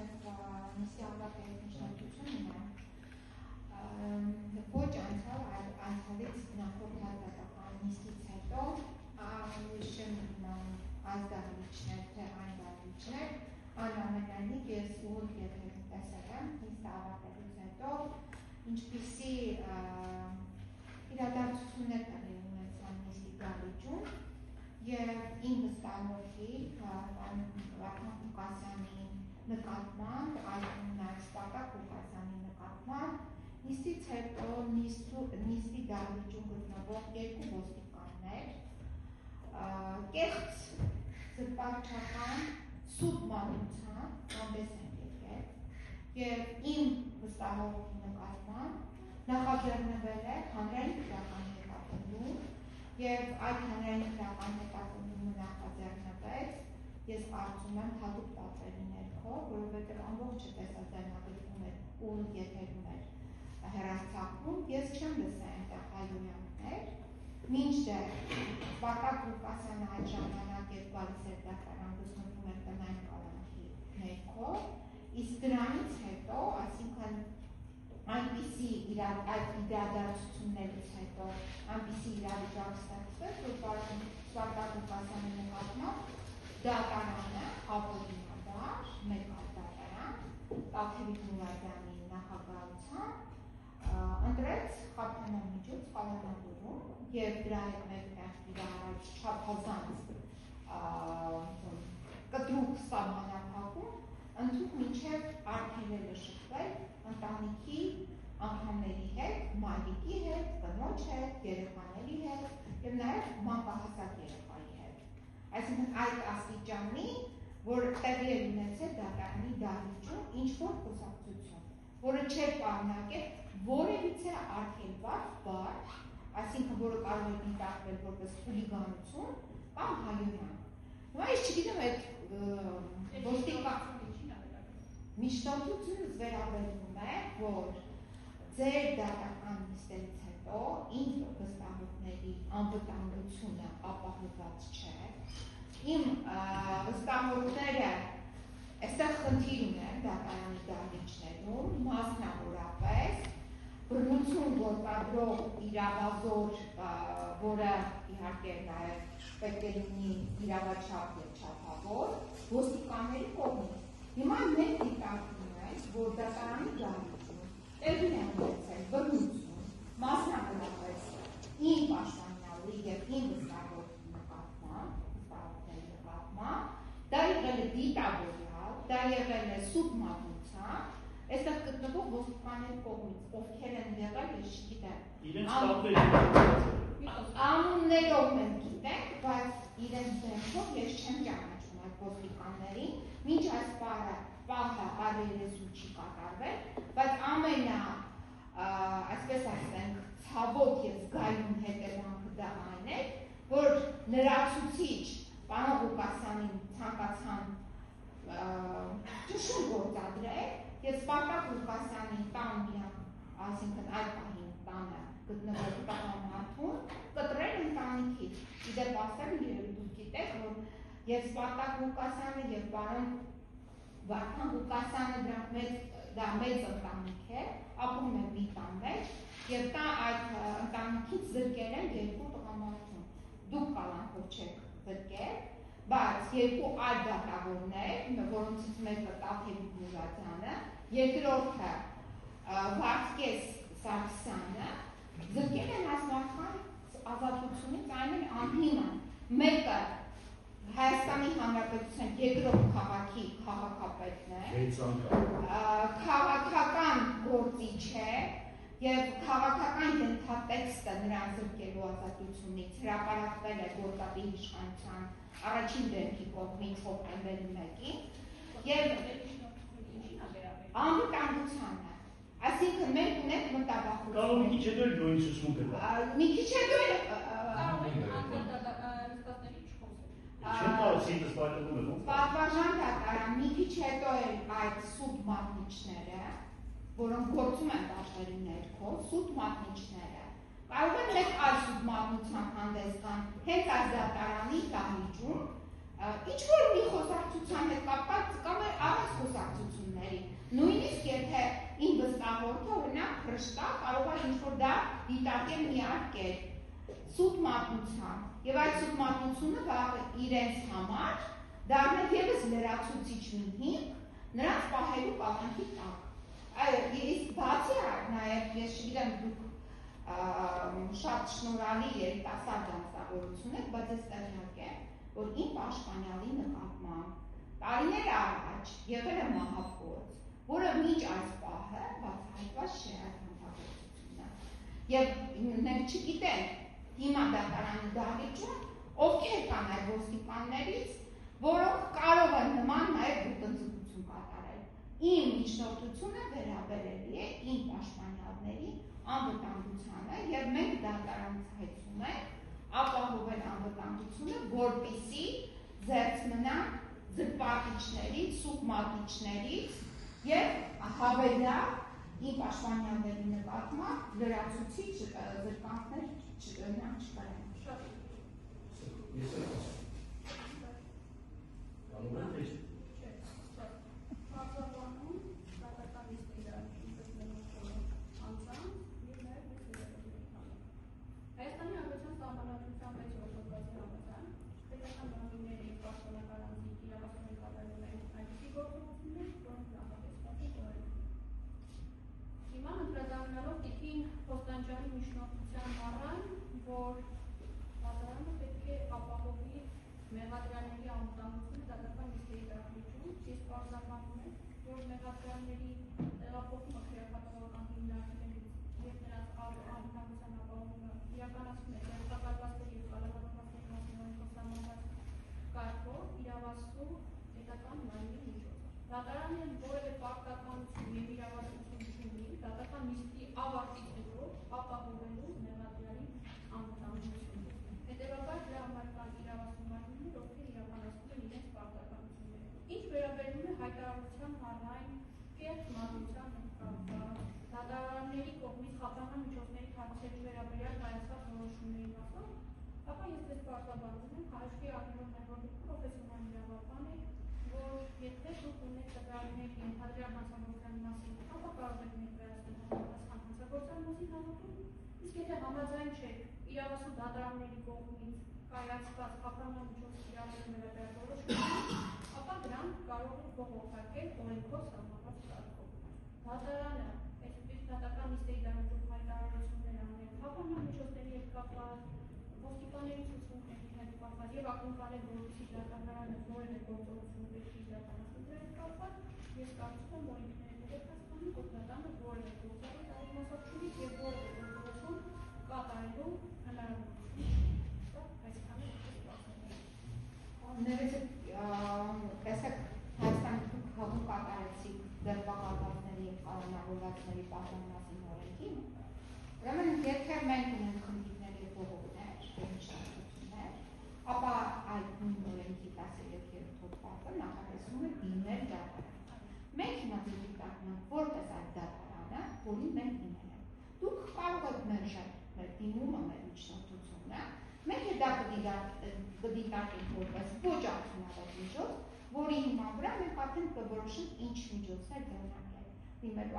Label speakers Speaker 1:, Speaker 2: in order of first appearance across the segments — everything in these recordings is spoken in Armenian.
Speaker 1: եւ նիստի ապակայնությունը ոչ անցավ անցավից նախորդ հատվածական նիստից հետո շեմ այս դահլիճներ թե այն դահլիճներ անամենայնիվ ես ուղղ եթերում տեսել եմ նիստի ապակայնությունից հետո ինչպիսի իրադարձություններ տեղի ունեցան նիստի դահլիճում եւ իմ վստահողի Վարդան Ղուկասյանի նկատմամբ, այլն նաեւ Սպարտակ Ղուկասյանի նկատմամբ նիստից հետո նիստի դահլիճում գտնվող երկու ոստիկաններ կեղծ զրպարտչական սուտ մանրությամբ հանդես են եկել եւ իմ վստահողի նկատմամբ նախաձեռնվել է հանրային քրեական հետապնդում եւ այդ հանրային քրեական հետապնդումը նախաձեռնվեց ես կարծում եմ հատուկ պատվերի ներքո, որովհետեւ ամբողջը տեսաձայնագրվում էր ու եթերում էր հեռարձակվում, ես չեմ լսել այնտեղ հայհոյանքներ, մինչդեռ Սպարտակ Ղուկասյանը այդ ժամանակ երբ գալիս էր դատարան գտնվում էր տնային կալանքի ներքո, իսկ դրանից հետո, այսինքն այնպիսի այդ իրադարձություններից հետո այնպիսի իրավիճակ ստեղծվեց, որ Սպարտակ Ղուկասյանի նկատմամբ դատարանը ապօրինաբար մեկ այլ դատարան Տաթևիկ Մուրադյանի նախագահությամբ ընտրեց խափանամիջոց կանոնավորում եւ դրա հետ մեկտեղ իր առաջ չափազանց կտրուկ սահմանափակում ընդհանուր մինչև արգելելը շփվել ընտանիքի անդամների հետ, մայրիկի հետ, կնոջ հետ, երեխաների հետ եւ նաեւ մանկահասակ երեխայի հետ։ Այսինքն այդ աստիճանի, որ տեղի է ունեցել դատարանի դահլիճում ինչ-որ խոսակցություն, որը չէր պարունակել որևիցե արգելված բառ, այսինքն որը կարող է դիտարկվել որպես խուլիգանություն կամ հայհոյանք։ Հիմա ես չգիտեմ այդ ոստիկան Միշտացությունս վերաբերվում է, որ ձեր դատական նիստերից հետո իմ վստահողների անվտանգությունը ապահովված չէ։ Իմ վստահողները այստեղ խնդիր ունեն դատարանի դահլիճներում, մասնավորապես բռնություն գործադրող իրավազոր, որը իհարկե նաև պետք է լինի իրավաչափ եւ չափավոր, ոստիկանների կողմից։ Հիմա մենք դիտարկում ենք, որ դատարանի դահլիճում տեղի է ունեցել բռնություն, մասնավորապես իմ պաշտպանյալի եւ իմ վստահողի նկատմամբ, դա եղել է դիտավորյալ, դա եղել է սուտ մատնությամբ, այստեղ գտնվող ոստիկանների կողմից, ովքեր են եղել, ես չգիտեմ։ Անուններով մենք գիտենք, բայց իրենց դեմքով ես չեմ ճանաչում այդ ոստիկաններին, մինչ այս պահը առերեսու չի կատարվել, բայց այսպես ասենք, ցավոտ եւ զգայուն հետևանքը դա այն է, որ լրացուցիչ պարոն Ղուկասյանին ցանկացան ճնշում գործադրել եւ Սպարտակ Ղուկասյանի տան այսինքն այդ պահին տանը գտնվող տղամարդուն կտրել ընտանիքից։ Իդեպ ասեմ, դուք գիտեք, որ եւ Սպարտակ Ղուկասյանը եւ պարոն Վարդան Ղուկասյանը դա մեծ ընտանիք է, ապրում է մի տան մեջ եւ դա այդ ընտանիքից զրկել են երկու տղամարդուն։ Դուք կալանքով չեք զրկել, բայց երկու այլ դատավորներ, որոնցից մեկը Տաթևիկ Մուրադյանը, երկրորդը Վարդգես Սարգսյանը, զրկել են այս մարդկանց ազատությունից այն անհիմն։ Մեկը Հայաստանի Հանրապետության երկրորդ քաղաքի քաղաքապետն է, քաղաքական գործիչ է եւ քաղաքական ենթատեքստը նրան զրկելու ազատությունից հրապարակվել է գործադիր իշխանության առաջին դեպքի կողմից հոկտեմբերի 1-ին եւ անվտանգությանը։ Այսինքն մենք ունենք մտավախություն։
Speaker 2: Կարող մի քիչ հետո նույն ցուցմունքը դա։
Speaker 1: Մի քիչ հետո
Speaker 2: Չեմ կարող ցույց տալ ո՞վ։
Speaker 1: Պատվարժան դատարան մի քիչ հետո էլ այդ սուտ մատնիչները, որոնք գործում են դաշտերի ներքո, սուտ մատնիչները, կարող են մեկ այլ սուտ մատնությամբ հանդես գան հենց այս դատարանի դահլիճում, ինչ-որ մի խոսակցության հետ կապված կամ առանց խոսակցությունների, եթե իմ վստահորդը օրինակ հրշտա կարող է ինչ-որ դա դիտարկել մի այլ կերպ սուտ մատնությամբ եւ այդ սուտ մատնությունը վաղը իրենց համար դառնել եւս լրացուցիչ մի հիմք նրանց պահելու կալանքի տակ իսկ բացի այդ նաեւ ես չգիտեմ դուք շատ շնորհալի երիտասարդ անձնավորություն եք բայց ես տեղյակ եմ որ իմ պաշտպանյալի նկատմամբ տարիներ առաջ եղել է մահափորձ, որը մինչ այս պահը բացահայտված չէ այդ հանցագործությունը։ Եվ մենք չգիտենք հիմա դատարանի դահլիճում ովքեր կան այդ ոստիկաններից, որոնք կարող են նման նաև ոտնձգություն կատարել։ Իմ միջնորդությունը վերաբերելի է իմ պաշտպանյալների անվտանգությանը եւ մենք դատարանից հայցում ենք ապահովել անվտանգությունը, որպեսզի զերծ մնան զրպարտիչներից, սուտ մատիչներից եւ հավելյալ իմ պաշտպանյալների նկատմամբ լրացուցիչ զրկանքներ չկարեն։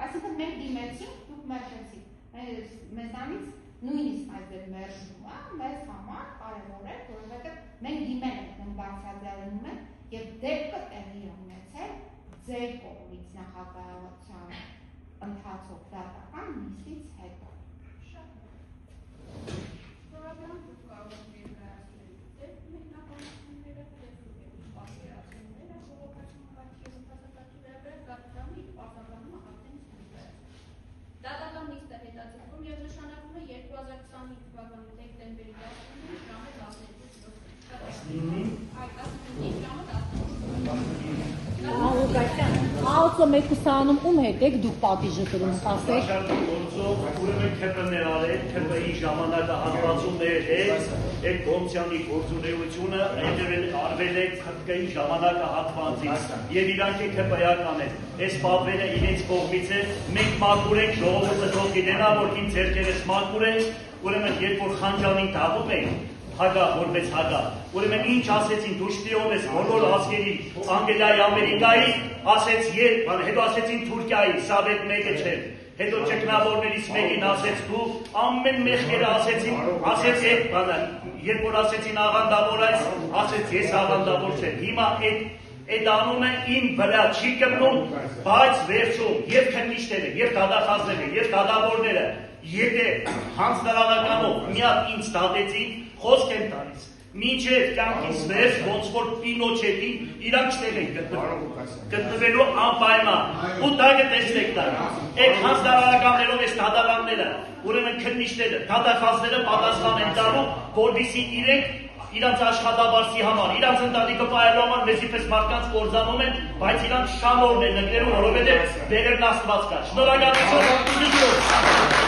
Speaker 1: Այսինքն մենք դիմեցինք, դուք մերժեցիք, մեզանից նույնիսկ այս մերժումը մեզ համար կարևոր է, որովհետև մենք դիմել ենք, մենք բարձրաձայնում ենք եւ դեպքը տեղի ունեցել ձեր կողմից նախագահության ընթացող դատական նիստից հետո։
Speaker 3: Դատական նիստը հետաձգվում եւ նշանակվում է 2025 թվականի դեկտեմբերի 19-ի ժամը 12:00։ Այդ 19-ի ժամը 12:00։ Աղոթը մեկուսանում ում հետ եք դուք պատիժը կրում ասեք։
Speaker 2: Ուրեմն ՔՊ-ներ արել, ՔՊ-ի ժամանակահատվածումներ հետ այդ կոմիսիոնի գործունեությունը արվել է ՔՊ-ի ժամանակահատվածից եւ իրանք ՔՊ-ական են։ Այս պատվերը իրենց կողմից է, մենք մաքուր ենք, ժողովուրդը թող գիտենա, որ իմ ձեռքերս մաքուր են, ուրեմն երբ որ խանջանին դաղում ենք, հագա, որպես հագա, ուրեմն ինչ ասեցին, դու շպիոն ես բոլոր ազգերի, Անգլիայի, Ամերիկայի, ասեց հետո ասեցին Թուրքիայի Սավետ մեկը չէ, հետո ճգնավորներից մեկին ասեց դու ամեն մեղքերը ասեց այդ բանը, երբ որ ասեցին աղանդավոր այս, ասեց ես աղանդավոր չեմ, հիմա այդ անունը իմ վրա չի կմնում, բայց վերջում եւ քննիչները, եւ դատախազները, եւ դատավորները, եթե հանձնարարականով մի հատ ինձ դատեցին, խոսք եմ տալիս, մինչև կյանքից վերջ, ոնց որ Պինոչետի իրանք չտեղ են գտնվելու անպայման, ու դա կտեսնեք դա, այդ հանձնարարականներով այս դատականները, ուրեմն քննիչները, դատախազները պատասխան են տալու, որպեսզի իրենք իրանց աշխատավարձի համար, իրանց ընտանիքը պահելու համար մեզի պես մարդկանց կործանում են, բայց իրանք շամորն են նկրելու, որովհետև վերերն Աստված կա։ Շնորհակալություն։